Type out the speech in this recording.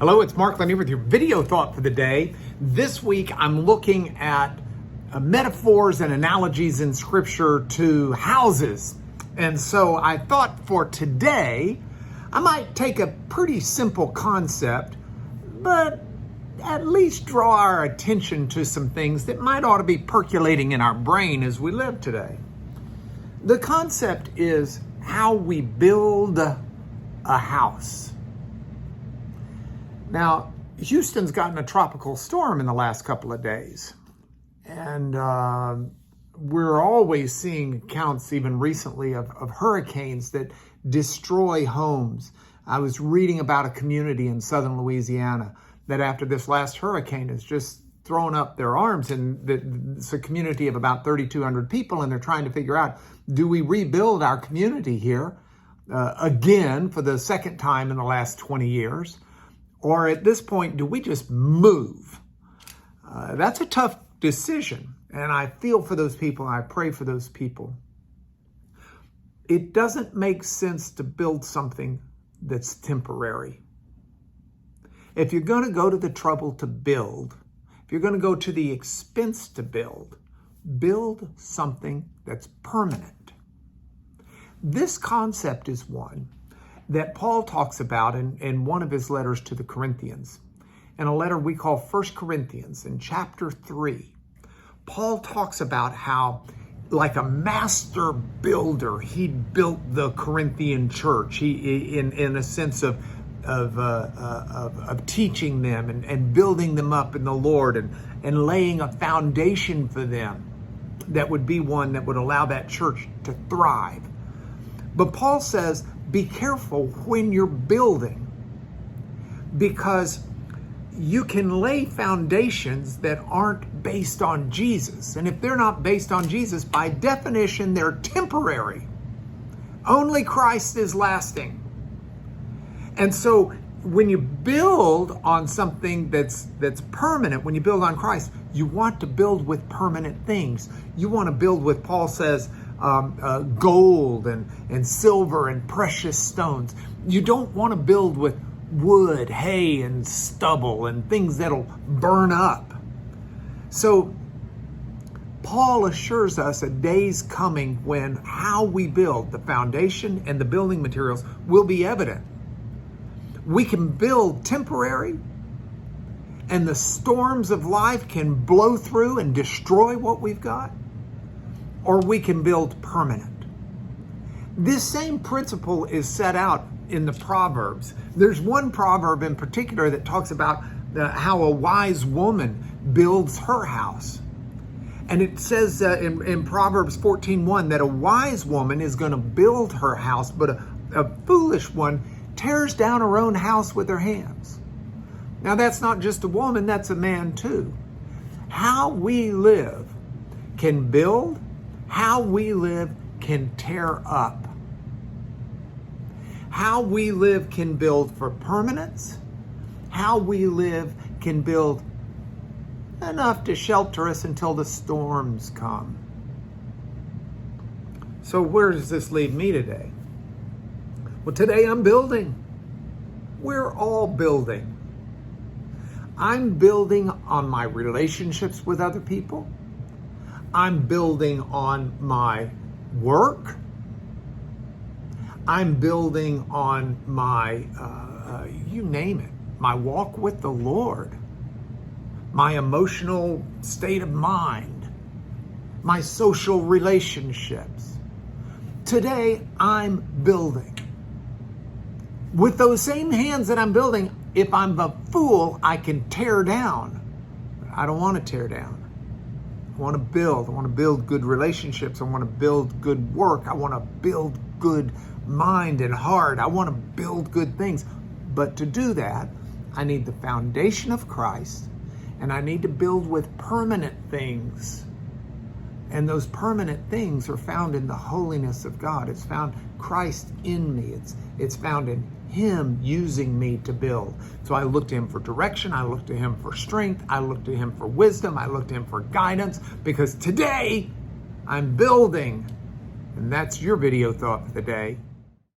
Hello, it's Mark Lanier with your video thought for the day. This week I'm looking at metaphors and analogies in scripture to houses. And so I thought for today, I might take a pretty simple concept, but at least draw our attention to some things that might ought to be percolating in our brain as we live today. The concept is how we build a house. Now, Houston's gotten a tropical storm in the last couple of days. And we're always seeing accounts, even recently, of hurricanes that destroy homes. I was reading about a community in southern Louisiana that after this last hurricane has just thrown up their arms. And it's a community of about 3,200 people, and they're trying to figure out, do we rebuild our community here again for the second time in the last 20 years? Or at this point, do we just move? That's a tough decision. And I feel for those people. I pray for those people. It doesn't make sense to build something that's temporary. If you're going to go to the trouble to build, if you're going to go to the expense to build something that's permanent. This concept is one that Paul talks about in one of his letters to the Corinthians. In a letter we call 1 Corinthians, in chapter 3, Paul talks about how, like a master builder, he built the Corinthian church. He, in a sense of teaching them and building them up in the Lord and laying a foundation for them that would be one that would allow that church to thrive. But Paul says, be careful when you're building, because you can lay foundations that aren't based on Jesus. And if they're not based on Jesus, by definition, they're temporary. Only Christ is lasting. And so when you build on something that's permanent, when you build on Christ, you want to build with permanent things. You want to build with, Paul says, gold and silver and precious stones. You don't want to build with wood, hay, and stubble and things that'll burn up. So Paul assures us a day's coming when how we build, the foundation and the building materials, will be evident. We can build temporary, and the storms of life can blow through and destroy what we've got, or we can build permanent. This same principle is set out in the Proverbs. There's one proverb in particular that talks about how a wise woman builds her house. And it says in Proverbs 14:1 that a wise woman is going to build her house, but a foolish one tears down her own house with her hands. Now that's not just a woman, that's a man too. How we live can build, how we live can tear up. How we live can build for permanence. How we live can build enough to shelter us until the storms come. So where does this leave me today? Well, today I'm building. We're all building. I'm building on my relationships with other people. I'm building on my work. I'm building on my, you name it, my walk with the Lord, my emotional state of mind, my social relationships. Today, I'm building. With those same hands that I'm building, if I'm a fool, I can tear down. But I don't want to tear down. I want to build. I want to build good relationships. I want to build good work. I want to build good mind and heart. I want to build good things. But to do that, I need the foundation of Christ, and I need to build with permanent things. And those permanent things are found in the holiness of God. It's found Christ in me. It's found in Him using me to build. So I look to Him for direction. I look to Him for strength. I look to Him for wisdom. I look to Him for guidance, because today I'm building. And that's your video thought for the day.